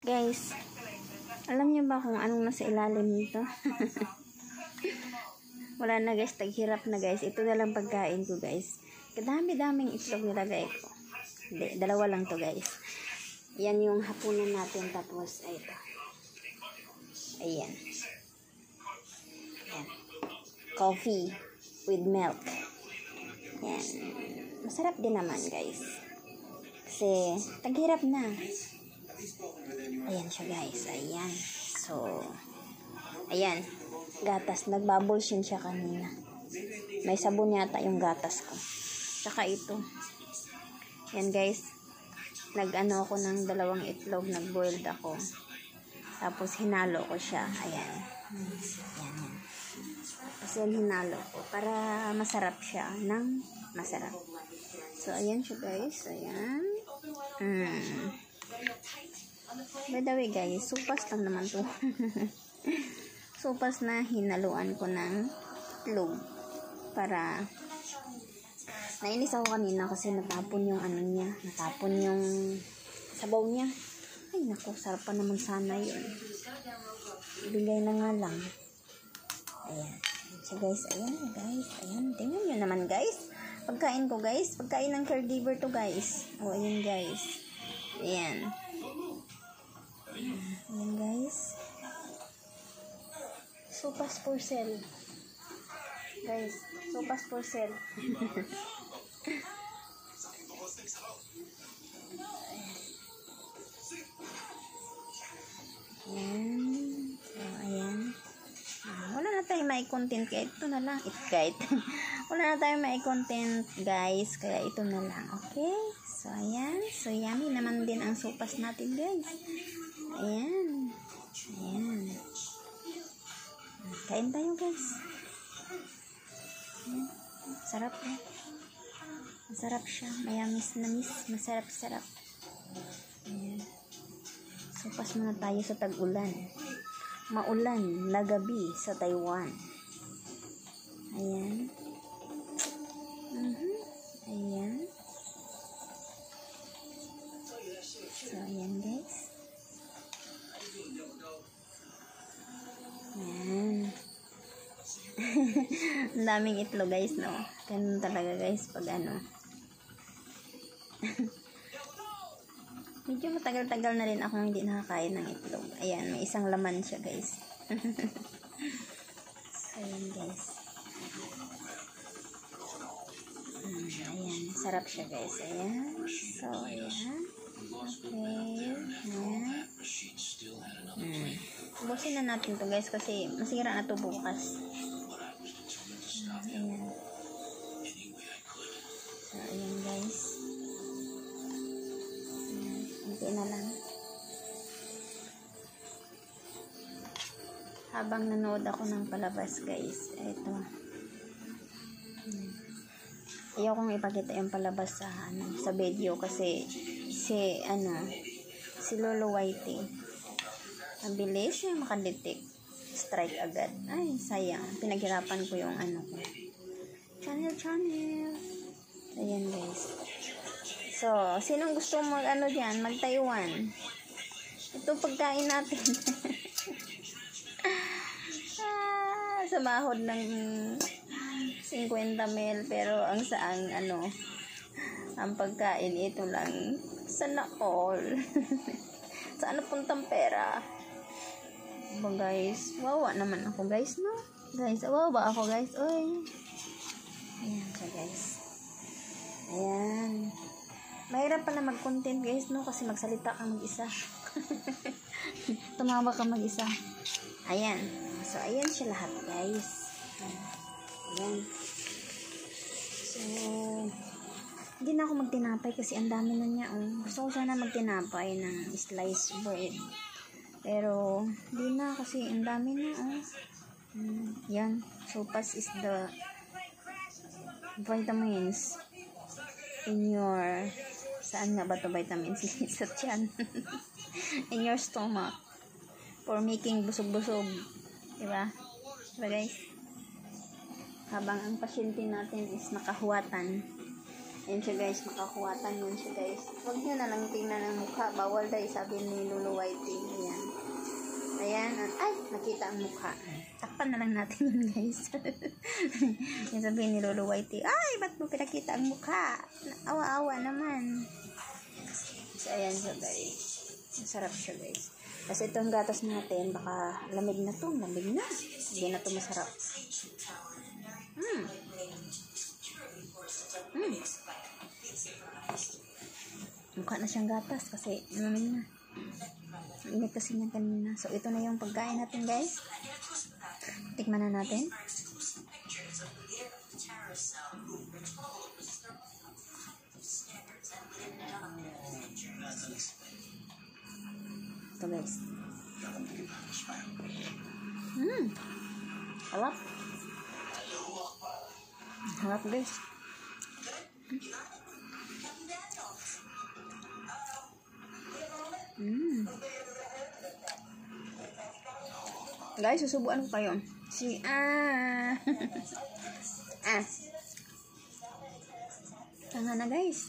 Guys, alam niyo ba kung anong nasa ilalim nito? Wala na guys, taghirap na guys. Ito na lang pagkain ko guys. Kadami-daming itlog nilagay ko. Hindi, dalawa lang to guys. Yan yung hapunan natin. Tapos, ito. Ayan. Ayan. Coffee with milk. Ayan. Masarap din naman guys. Kasi, taghirap na. Ayan siya guys. Ayan. So, ayan. Gatas. Nagbubble siya kanina. May sabon yata yung gatas ko. Tsaka ito. Ayan guys. Nag-ano ako ng 2 itlog. Nag-boiled ako. Tapos hinalo ko siya. Ayan. Ayan. Tapos yan hinalo ko. Para masarap siya. Nang masarap. So, ayan siya guys. Ayan. By the way guys, supas lang naman to. Supas na hinaluan ko ng itlog. Para nainis ako kanina kasi natapon yung ano niya. Natapon yung sabaw niya. Ay naku, sarap pa naman sana yun. Ibigay na nga lang. Ayan. So guys, ayan guys. Ayan. Tingnan nyo naman guys. Pagkain ko guys. Pagkain ng caregiver to guys. O ayan guys. Ayan. Ayan guys. Sopas for sale. Guys, sopas for sale. Ayan. So, ayan. Wala na tayong may content kaya ito na lang. Wala na tayong may content guys. Kaya ito na lang. Okay? So, ayan. So, yummy naman din ang sopas natin guys. Ayan. Ayan. Kain tayo guys. Ayan. Sarap eh. Masarap siya. Mayamis na miss. Masarap-sarap. Ayan. Sopas muna tayo sa tag-ulan. Maulan na gabi sa Taiwan. Ayan. Ayan. So, ayan guys. Ayan. Ang daming itlog guys, no? Ganun talaga guys pag ano. Medyo matagal-tagal na rin ako hindi nakakain ng itlog. Ayan, may isang laman siya guys. So, ayan guys. Ayan, sarap siya guys. Ayan. So, ayan. Okay. Ayan. Ubusin na natin to guys kasi masira na to bukas. Ayan. So, ayan guys. Hindi na lang. Habang nanood ako ng palabas guys, ito. Ayaw kong ipakita yung palabas sa video kasi si Lolo Whitey. Mabilis siya makadetect. Strike agad. Ay, sayang. Pinaghirapan ko yung ko. Channel. Ayan guys. So, sinong gusto dyan? Mag-Taiwan. Ito pagkain natin. Sa mahod ng 50 mil. Pero ang saang ang pagkain ito lang. Sana all. Saan puntang pera? Ba guys? Wawa naman ako guys, no? Guys, wawa ako guys. Oy. Ayan siya guys. Ayan. Mahirap pala mag-content guys, no? Kasi magsalita ka mag-isa. Tumawa ka mag-isa. Ayan. So, ayan siya lahat guys. Ayan. So, hindi na ako magtinapay kasi ang dami na niya. Gusto ko sana magtinapay ng sliced bread. Pero, hindi na kasi ang dami na. Yan. Sopas is the vitamins in your saan nga ba to vitamins? Sa tiyan. In your stomach. For making busog-busog. Diba? Diba guys? Habang ang pasyente natin is nakahuwatan. Ayan siya guys, makakuwatan yun siya guys. Huwag nyo na lang tingnan ang mukha. Bawal dahil sabi ni Lulu Whitey. Ayan. Ayan. Ay, nakita ang mukha. Takpan na lang natin yun guys. Yung sabi ni Lulu Whitey, ay, ba't mo pinakita ang mukha? Awa-awa naman. So, ayan siya guys. Masarap siya guys. Kasi itong gatas natin, baka lamig na to. Lamig na. Hindi na to masarap. Mukha na siyang gatas kasi lamig na. Init kasi niya kanina. So, ito na yung pagkain natin guys. Tikman na natin. Ito guys. Harap. Harap guys. Guys, susubuan ko kayo. Tanga na guys.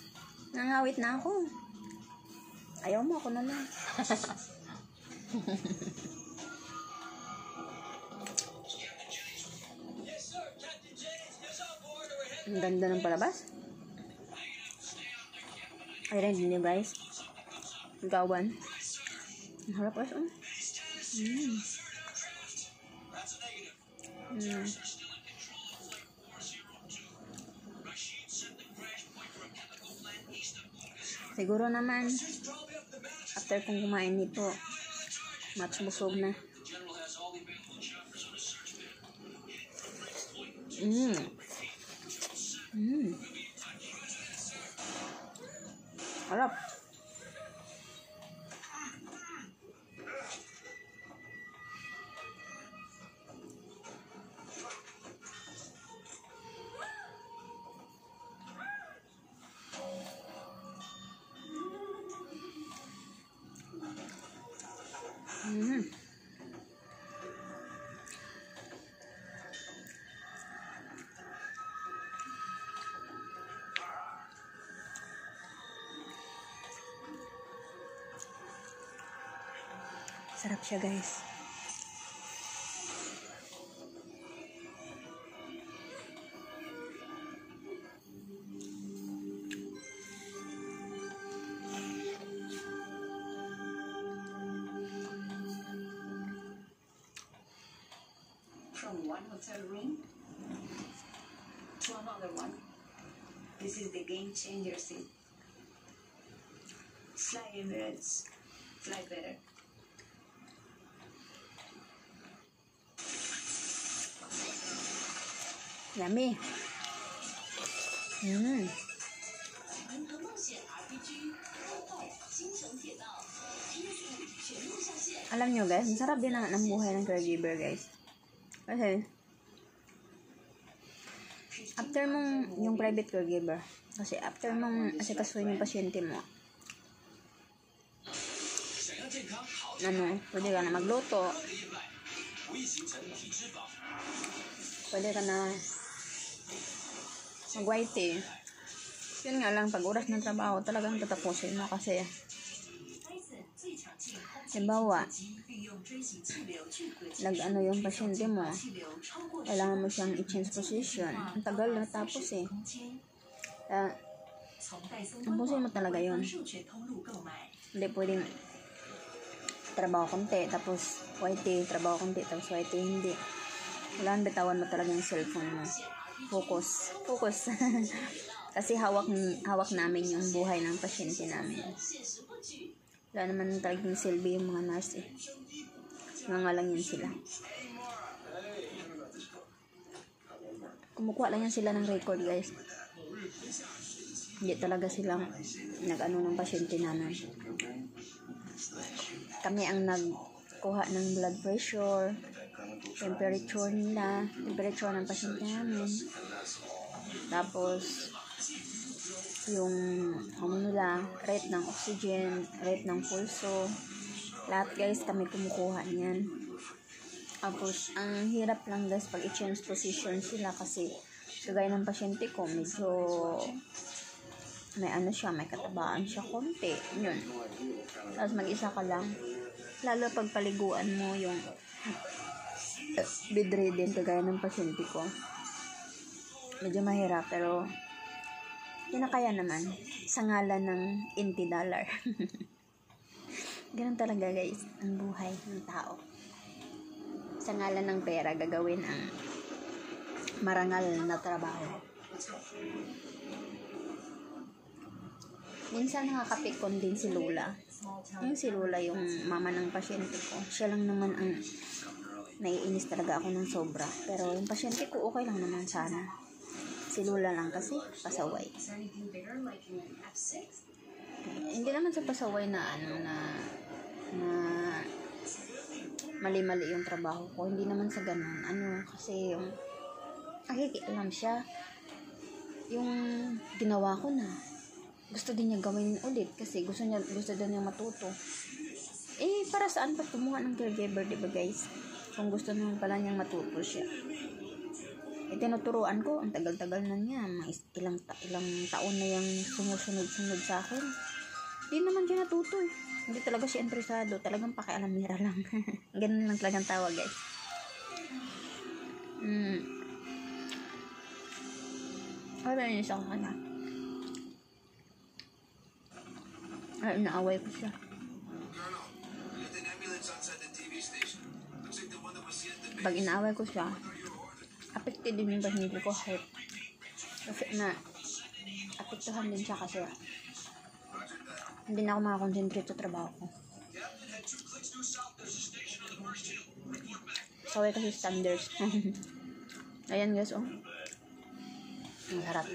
Nangawit na ako. Ayaw mo, ako na lang. Ang ganda ng palabas. Ay, rin din guys. Gawan. Ang harap guys. Siguro naman after kong kumain nito matsumusog na. Harap. Sarap siya guys. From one hotel room to another one. This is the game changer scene. Fly Emirates. Fly better. Yummy. Alam nyo guys, masarap din ang buhay ng caregiver guys. Kasi after mong yung private caregiver, kasi after mong asikasuhin yung pasyente mo, pwede ka na magluto, pwede ka na mag-whitey. Yun nga lang, pag oras ng trabaho talagang tatapusin mo kasi halimbawa yung pasyente mo, kailangan mo siyang i-change position, ang tagal na tapos tapusin mo talaga yun. Hindi pwedeng trabaho konti tapos whitey, trabaho konti tapos whitey, hindi. Kailangan bitawan mo talaga yung cellphone mo. Focus kasi hawak namin yung buhay ng pasyente namin. Wala naman talagang silbi yung mga nurse mga lang yan sila. Kumukuha lang yan sila ng record guys. Hindi talaga sila nag-ano ng pasyente namin. Kami ang nagkuha ng blood pressure, temperature nila, temperature ng pasyente namin. Tapos yung nila, rate ng oxygen, rate ng pulso, lahat guys kami kumukuha niyan. Tapos ang hirap lang guys pag i-change position sila kasi kagaya ng pasyente ko medyo may ano siya, may katabaan siya konti. Yun. Tapos mag-isa ka lang. Lalo pag paliguan mo yung bedridden kagaya ng pasyente ko. Medyo mahirap pero kinakaya naman sa ngalan ng $80. Ganun talaga guys ang buhay ng tao. Sa ngalan ng pera gagawin ang marangal na trabaho. Minsan nakakapikon din si Lola. Yung si Lola yung mama ng pasyente ko. Siya lang naman ang naiinis talaga ako ng sobra. Pero yung pasyente ko okay lang naman sana. Si Lola lang kasi pasaway. Hindi naman sa pasaway na na mali-mali yung trabaho ko. Hindi naman sa ganun. Kasi yung nakikialam siya. Yung ginawa ko na. Gusto din niya gawin ulit kasi gusto daw niya matuto. Para saan pa kumuha ng caregiver, diba guys? Kung gusto naman pala niyang matuto siya. Tinuturuan ko, ang tagal-tagal na niya. Ilang taon na yung sumusunod-sunod sa akin. Hindi naman siya natuto eh. Hindi talaga siya interesado. Talagang pakialamira lang. Ganun lang talagang tawag guys. Ano yun sa kanya? Naaway ko siya. Pag inaaway ko siya, affected din yung pasyente ko heart. Kasi apektuhan din siya kasi hindi na ako makakonsentrate sa trabaho ko. Saway kasi standards. Ayan guys, oh. Ang sarap.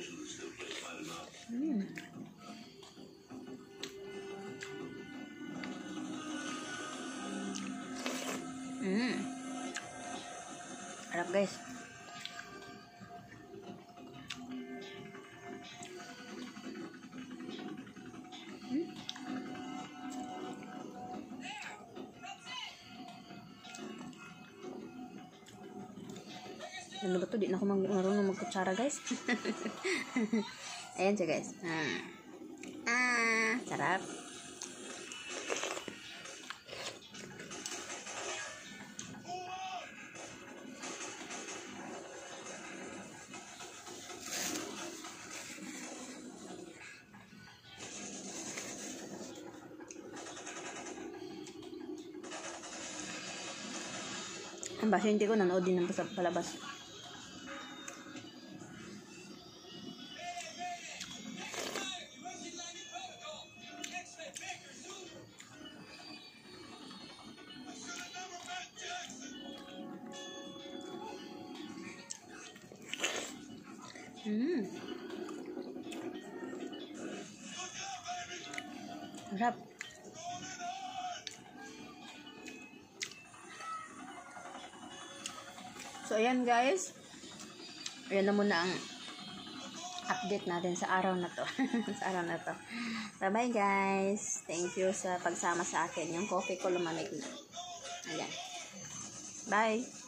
Harap guys. Ano ba to? Di na ako marunong magkutsara guys. Ayan siya guys. Sarap. Ang pasyente ko nanood din ng palabas. Sarap. So, ayan guys. Ayan na muna ang update natin sa araw na to. Sa araw na to. Bye-bye guys. Thank you sa pagsama sa akin. Yung coffee ko lumamig na. Ayan. Bye.